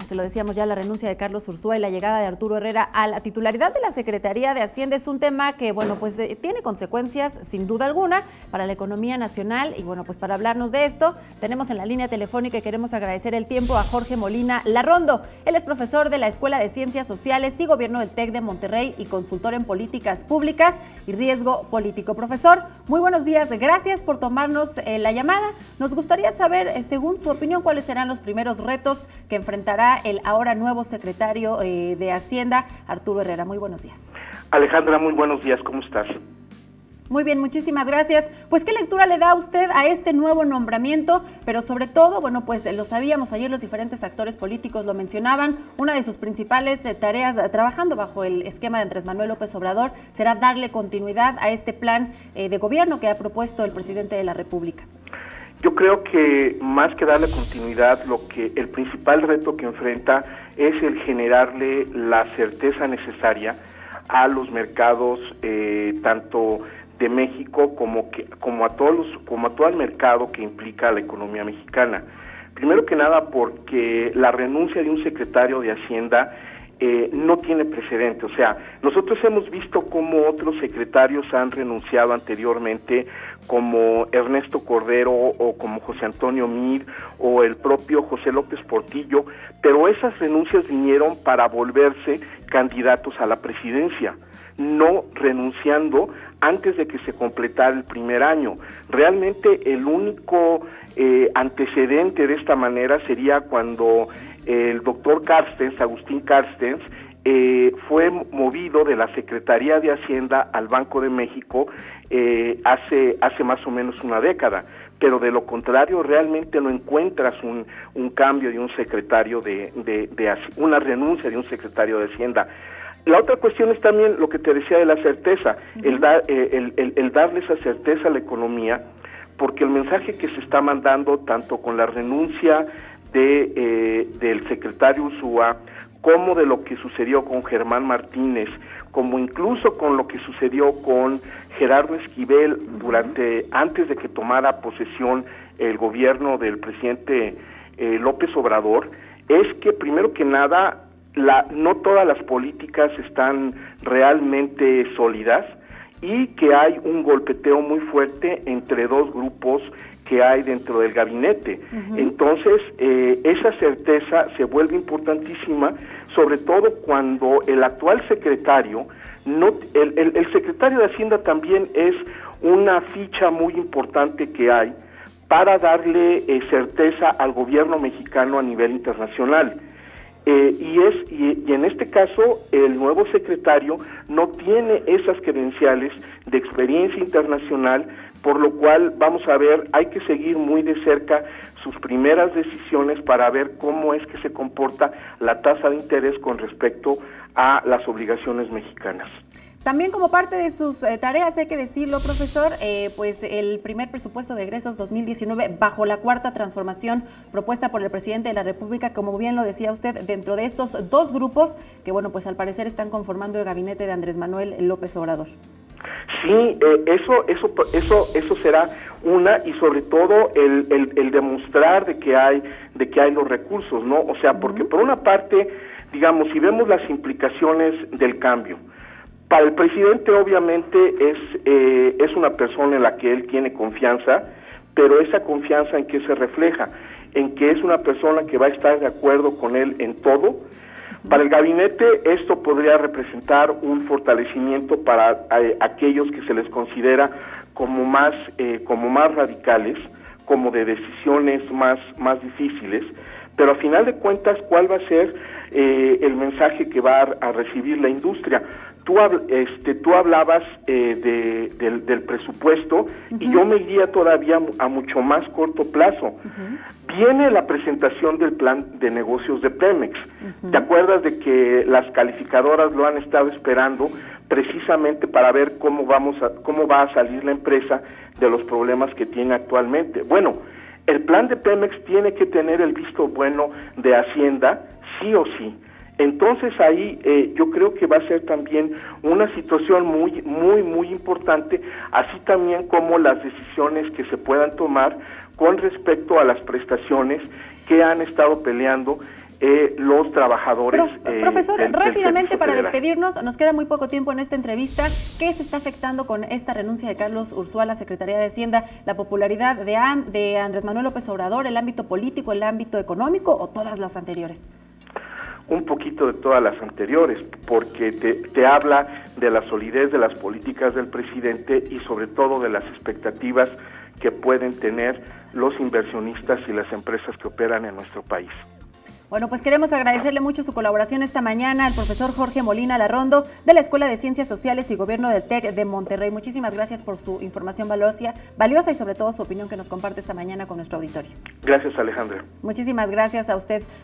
pues se lo decíamos ya, la renuncia de Carlos Ursúa y la llegada de Arturo Herrera a la titularidad de la Secretaría de Hacienda es un tema que, bueno, pues tiene consecuencias sin duda alguna para la economía nacional. Y bueno, pues para hablarnos de esto, tenemos en la línea telefónica y queremos agradecer el tiempo a Jorge Molina Larrondo. Él es profesor de la Escuela de Ciencias Sociales y Gobierno del TEC de Monterrey y consultor en políticas públicas y riesgo político. Profesor, muy buenos días, gracias por tomarnos la llamada. Nos gustaría saber, según su opinión, cuáles serán los primeros retos que enfrentará el ahora nuevo secretario de Hacienda, Arturo Herrera. Muy buenos días. Alejandra, muy buenos días, ¿cómo estás? Muy bien, muchísimas gracias. Pues, ¿qué lectura le da usted a este nuevo nombramiento? Pero sobre todo, bueno, pues lo sabíamos ayer, los diferentes actores políticos lo mencionaban, una de sus principales tareas, trabajando bajo el esquema de Andrés Manuel López Obrador, será darle continuidad a este plan de gobierno que ha propuesto el presidente de la República. Yo creo que más que darle continuidad, el principal reto que enfrenta es el generarle la certeza necesaria a los mercados, tanto de México como a todo el mercado que implica la economía mexicana. Primero que nada porque la renuncia de un secretario de Hacienda no tiene precedente. O sea, nosotros hemos visto cómo otros secretarios han renunciado anteriormente, como Ernesto Cordero o como José Antonio Mir o el propio José López Portillo, pero esas renuncias vinieron para volverse candidatos a la presidencia, no renunciando antes de que se completara el primer año. Realmente el único antecedente de esta manera sería cuando el doctor Carstens, Agustín Carstens, fue movido de la Secretaría de Hacienda al Banco de México hace más o menos una década, pero de lo contrario realmente no encuentras un cambio de un secretario una renuncia de un secretario de Hacienda. La otra cuestión es también lo que te decía de la certeza, el darle esa certeza a la economía, porque el mensaje que se está mandando tanto con la renuncia del secretario Ursúa, como de lo que sucedió con Germán Martínez, como incluso con lo que sucedió con Gerardo Esquivel antes de que tomara posesión el gobierno del presidente López Obrador, es que primero que nada no todas las políticas están realmente sólidas y que hay un golpeteo muy fuerte entre dos grupos que hay dentro del gabinete. Entonces, esa certeza se vuelve importantísima, sobre todo cuando el actual secretario, el secretario de Hacienda también es una ficha muy importante que hay para darle certeza al gobierno mexicano a nivel internacional. Y en este caso el nuevo secretario no tiene esas credenciales de experiencia internacional, por lo cual vamos a ver, hay que seguir muy de cerca sus primeras decisiones para ver cómo es que se comporta la tasa de interés con respecto a las obligaciones mexicanas. También como parte de sus tareas, hay que decirlo, profesor, pues el primer presupuesto de egresos 2019 bajo la cuarta transformación propuesta por el presidente de la República, como bien lo decía usted, dentro de estos dos grupos que, bueno, pues al parecer están conformando el gabinete de Andrés Manuel López Obrador. Sí, eso será una, y sobre todo el demostrar de que hay los recursos, ¿no? O sea, porque por una parte, digamos, si vemos las implicaciones del cambio, para el presidente obviamente es una persona en la que él tiene confianza, pero esa confianza ¿en qué se refleja? En que es una persona que va a estar de acuerdo con él en todo. Para el gabinete esto podría representar un fortalecimiento para aquellos que se les considera como más radicales, como de decisiones más difíciles, pero a final de cuentas, ¿cuál va a ser el mensaje que va a recibir la industria? Tú hablabas del presupuesto y yo me iría todavía a mucho más corto plazo. Viene la presentación del plan de negocios de Pemex. ¿Te acuerdas de que las calificadoras lo han estado esperando precisamente para ver cómo va a salir la empresa de los problemas que tiene actualmente? Bueno, el plan de Pemex tiene que tener el visto bueno de Hacienda, sí o sí. Entonces ahí yo creo que va a ser también una situación muy importante, así también como las decisiones que se puedan tomar con respecto a las prestaciones que han estado peleando los trabajadores. Profesor, rápidamente para federal. despedirnos, nos queda muy poco tiempo en esta entrevista. ¿Qué se está afectando con esta renuncia de Carlos Ursúa a la Secretaría de Hacienda? ¿La popularidad de Andrés Manuel López Obrador, el ámbito político, el ámbito económico o todas las anteriores? Un poquito de todas las anteriores, porque te habla de la solidez de las políticas del presidente y sobre todo de las expectativas que pueden tener los inversionistas y las empresas que operan en nuestro país. Bueno, pues queremos agradecerle mucho su colaboración esta mañana al profesor Jorge Molina Larrondo de la Escuela de Ciencias Sociales y Gobierno del TEC de Monterrey. Muchísimas gracias por su información valiosa y sobre todo su opinión que nos comparte esta mañana con nuestro auditorio. Gracias, Alejandra. Muchísimas gracias a usted